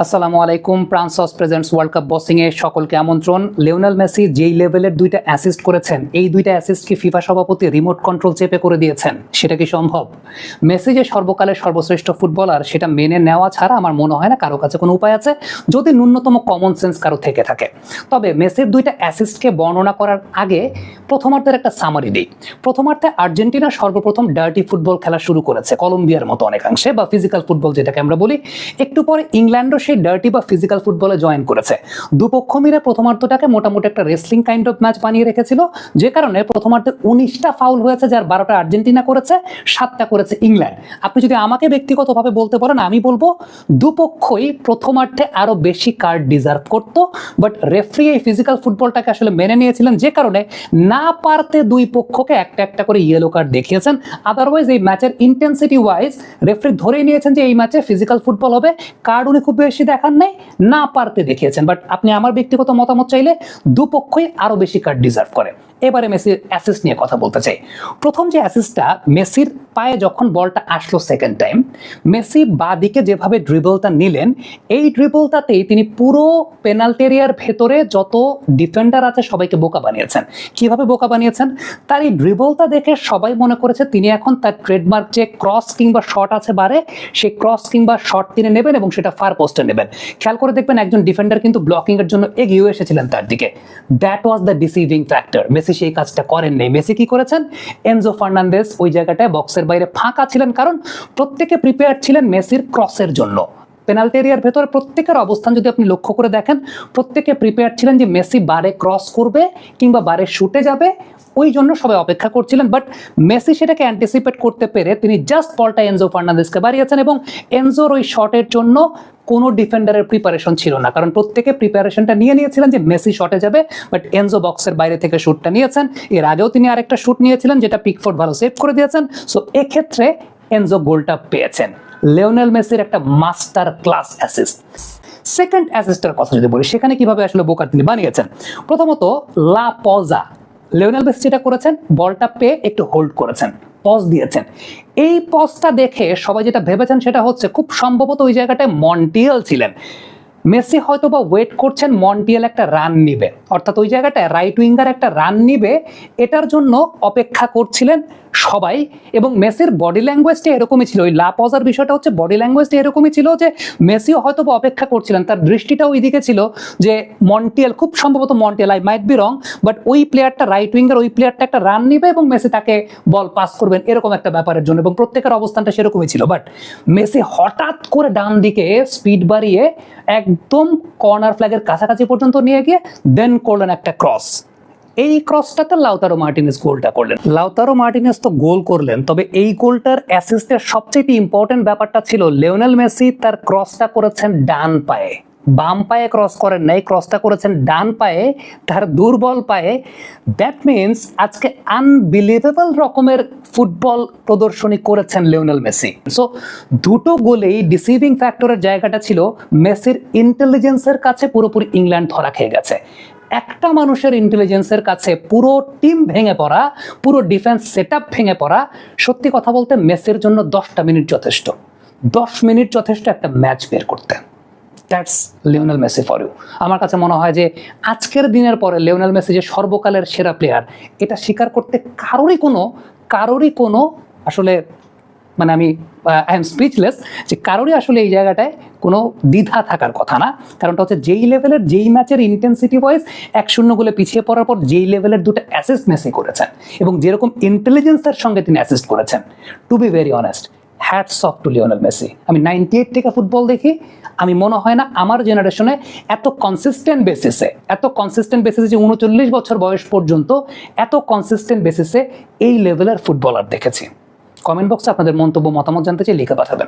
আসসালামু আলাইকুম। প্রান্সস presents world cup বসিং এ সকলকে আমন্ত্রণ। লিওনেল মেসি যেই লেভেলের দুইটা অ্যাসিস্ট করেছেন, এই দুইটা অ্যাসিস্ট কি ফিফা সভাপতি রিমোট কন্ট্রোল চেপে করে দিয়েছেন? সেটা কি সম্ভব? মেসি যে সর্বকালের সর্বশ্রেষ্ঠ ফুটবলার, সেটা মেনে নেওয়া ছাড়া আমার মনে হয় না কারো কাছে কোনো উপায় আছে, যদি ন্যূনতম কমন সেন্স কারো থেকে থাকে। তবে মেসির দুইটা অ্যাসিস্টকে বর্ণনা করার আগে প্রথমার্ধের একটা সামারি দিই। প্রথমার্ধে আর্জেন্টিনা সর্বপ্রথম ডার্টি ফুটবল খেলা শুরু করেছে, কলম্বিয়ার মতো অনেকাংশে, বা ফিজিক্যাল ফুটবল যেটাকে আমরা বলি। একটু পরে ইংল্যান্ডও সেই ডার্টি বা ফিজিক্যাল ফুটবলে জয়েন করেছে। দুপক্ষ মিলে প্রথমার্ধটাকে মোটামুটি একটা রেসলিং কাইন্ড অফ ম্যাচ বানিয়ে রেখেছিল, যে কারণে প্রথমার্ধে 19টা ফাউল হয়েছে, যার 12টা আর্জেন্টিনা করেছে, 7টা করেছে ইংল্যান্ড। আপনি যদি আমাকে ব্যক্তিগতভাবে বলতে পারেন, আমি বলবো দুপক্ষই প্রথমার্ধে আরো বেশি কার্ড ডিজার্ভ করতো, বাট রেফারি এই ফিজিক্যাল ফুটবলটাকে আসলে মেনে নিয়েছিলেন, যে কারণে না পারতে দুই পক্ষকে একটা একটা করে ইয়েলো কার্ড দেখিয়েছেন। আদারওয়াইজ এই ম্যাচের ইন্টেন্সিটি ওয়াইজ রেফারি ধরেই নিয়েছেন যে এই ম্যাচে ফিজিক্যাল ফুটবল হবে, কার্ড উনি খুব বেশি দেখান নাই, না পারতে দেখিয়েছেন। বাট আপনি আমার ব্যক্তিগত মতামত চাইলে দুপক্ষই আরো বেশি কার্ড ডিজার্ভ করে। এবারে মেসির অ্যাসিস্ট নিয়ে কথা বলতে চাই। প্রথম যে অ্যাসিস্টটা, মেসির পায়ে যখন বলটা আসলো সেকেন্ড টাইম, মেসি বাঁ দিকে যেভাবে ড্রিবলটা নিলেন, এই ড্রিবলটাতেই তিনি পুরো পেনাল্টি এরিয়ার ভেতরে যত ডিফেন্ডার আছে সবাইকে বোকা বানিয়েছেন। কিভাবে বোকা বানিয়েছেন? তার এই ড্রিবলটা দেখে সবাই মনে করেছে তিনি এখন তার ট্রেডমার্ক যে ক্রস কিংবা শট আছে বারে, সেই ক্রস কিংবা শট তিনি নেবেন এবং সেটা ফার পোস্টে নেবেন। খেয়াল করে দেখবেন একজন ডিফেন্ডার কিন্তু ব্লকিং এর জন্য এগিয়ে এসেছিলেন তার দিকে। That was the deceiving factor. Messi সেই কাজটা করেন নাই। মেসি কি করেছেন? এনজো ফার্নান্দেজ ওই জায়গাটায় বক্সের বাইরে ফাঁকা ছিলেন, কারণ প্রত্যেকে প্রিপেয়ার ছিলেন মেসির ক্রসের জন্য। পেনাল্টি এরিয়ার ভেতরে প্রত্যেকের অবস্থান যদি আপনি লক্ষ্য করে দেখেন, প্রত্যেকে প্রিপেয়ার ছিলেন যে মেসি বারে ক্রস করবে কিংবা বারে শুটে যাবে, ওই জন্য সবাই অপেক্ষা করছিলেন। বাট মেসি সেটাকে অ্যান্টিসিপেট করতে পেরে তিনি জাস্ট বলটা এনজো ফার্নান্দেজকে বাড়িয়েছেন, এবং এনজোর ওই শটের জন্য কোনো ডিফেন্ডারের প্রিপারেশন ছিল না, কারণ প্রত্যেকে প্রিপারেশনটা নিয়ে নিয়েছিলেন যে মেসি শটে যাবে, বাট এনজো বক্সের বাইরে থেকে শুটটা নিয়েছেন। এর আগেও তিনি আরেকটা শুট নিয়েছিলেন, যেটা পিকফোর্ড ভালো সেভ করে দিয়েছেন। সো এক্ষেত্রে এনজো গোলটা পেয়েছেন। লিওনেল মেসির একটা মাস্টার ক্লাস অ্যাসিস্ট। সেকেন্ড অ্যাসিস্টের কথা যদি বলি, সেখানে কিভাবে আসলে বোকা তিনি বানিয়েছেন। প্রথমত লা পজা, লিওনেল মেসি যেটা করেছেন, বলটা পেয়ে একটু হোল্ড করেছেন, পজ দিয়েছেন। এই পজটা দেখে সবাই যেটা ভেবেছেন সেটা হচ্ছে খুব সম্ভবত ওই জায়গাটায় মন্টিয়েল ছিলেন। মেসি হয়তো বা ওয়েট করছেন মন্টিয়েল একটা রান নিবে, অর্থাৎ ওই জায়গাটায় রাইট উইঙ্গার একটা রান নিবে, এটার জন্য অপেক্ষা করছিলেন সবাই। এবং মেসির বডি ল্যাঙ্গুয়েজটা এরকমই ছিল, ওই লা পজার বিষয়টা হচ্ছে বডি ল্যাঙ্গুয়েজটা এরকমই ছিল যে মেসিও হয়তো বা অপেক্ষা করছিলেন, তার দৃষ্টিটা ওই দিকে ছিল যে মন্টিয়েল, খুব সম্ভবত Montiel, I might be wrong, but ওই প্লেয়ারটা রাইট উইঙ্গার, ওই প্লেয়ারটা একটা রান নিবে এবং মেসি তাকে বল পাস করবেন, এরকম একটা ব্যাপারের জন্য, এবং প্রত্যেকের অবস্থানটা সেরকমই ছিল। বাট মেসি হঠাৎ করে ডান দিকে স্পিড বাড়িয়ে একদম কর্নার ফ্ল্যাগের কাছাকাছি পর্যন্ত নিয়ে গিয়ে দেন করলেন একটা ক্রস। এই ক্রসটাতে লাউতারো মার্টিনেজ গোলটা করলেন। লাউতারো মার্টিনেজ তো গোল করলেন, তবে এই গোলটার অ্যাসিস্টের সবচেয়ে ইম্পর্টেন্ট ব্যাপারটা ছিল লিওনেল মেসি তার ক্রসটা করেছেন ডান পায়ে, বাম পায়ে ক্রস করেন নাই, ক্রসটা করেছেন ডান পায়ে, তার দুর্বল পায়ে। দ্যাট মিনস আজকে আনবিলিভেবল রকমের ফুটবল প্রদর্শনী করেছেন লিওনেল মেসি। সো দুটো গোলেই ডিসিভিং ফ্যাক্টরের জায়গাটা ছিল মেসির ইন্টেলিজেন্সের কাছে পুরোপুরি ইংল্যান্ড ধরা খেয়ে গেছে। একটা মানুষের ইন্টেলিজেন্সের কাছে পুরো টিম ভেঙে পড়া, পুরো ডিফেন্স সেটআপ ভেঙে পড়া, সত্যি কথা বলতে মেসির জন্য 10টা মিনিট যথেষ্ট। 10 মিনিট যথেষ্ট একটা ম্যাচ বের করতে। That's Lionel Messi for you. আমার কাছে মনে হয় যে আজকের দিনের পরে লিওনেল মেসি যে সর্বকালের সেরা প্লেয়ার, এটা স্বীকার করতে কারোরই কোনো আসলে, মানে আমি আই এম স্পিচলেস, যে কারোরই আসলে এই জায়গাটায় কোনো দ্বিধা থাকার কথা না। কারণটা হচ্ছে যেই লেভেলের, যেই ম্যাচের ইন্টেন্সিটি ওয়াইজ 1-0 গোলে পিছিয়ে পড়ার পর যেই লেভেলের দুটো অ্যাসিস্ট মেসি করেছেন, এবং যেরকম ইন্টেলিজেন্সের সঙ্গে তিনি অ্যাসিস্ট করেছেন, to be very honest, hats off to Lionel Messi. আমি 98 থেকে ফুটবল দেখি, আমি মনে হয় না আমার জেনারেশনে এত কনসিস্টেন্ট বেসিসে যে 39 বছর বয়স পর্যন্ত এত কনসিস্টেন্ট বেসিসে এই লেভেলের ফুটবলার দেখেছি। কমেন্ট বক্সে আপনাদের মন্তব্য, মতামত জানতে চাই, লিখে পাঠাবেন।